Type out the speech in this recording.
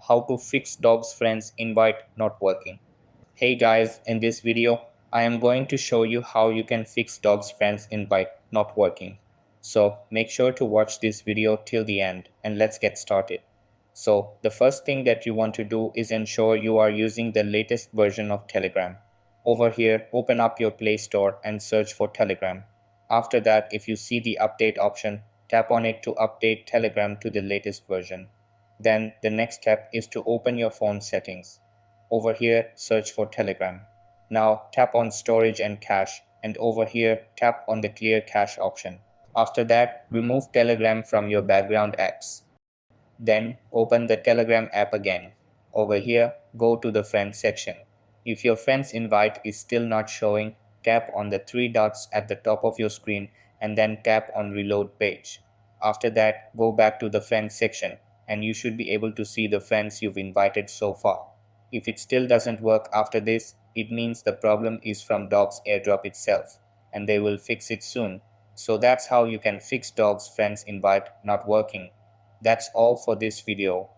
how to fix dog's friends invite not working. Hey guys, in this video, I am going to show you how you can fix dog's friends invite not working. So make sure to watch this video till the end and let's get started. So the first thing that you want to do is ensure you are using the latest version of Telegram. Over here, open up your Play Store and search for Telegram. After that, if you see the update option, tap on it to update Telegram to the latest version. Then the next step is to open your phone settings. Over here, search for Telegram. Now tap on storage and cache, and over here, tap on the clear cache option. After that, remove Telegram from your background apps. Then open the Telegram app again. Over here, go to the Friends section. If your friend's invite is still not showing, tap on the three dots at the top of your screen and then tap on Reload Page. After that, go back to the Friends section and you should be able to see the friends you've invited so far. If it still doesn't work after this, it means the problem is from Dog's airdrop itself, and they will fix it soon. So that's how you can fix Dog's friends invite not working. That's all for this video.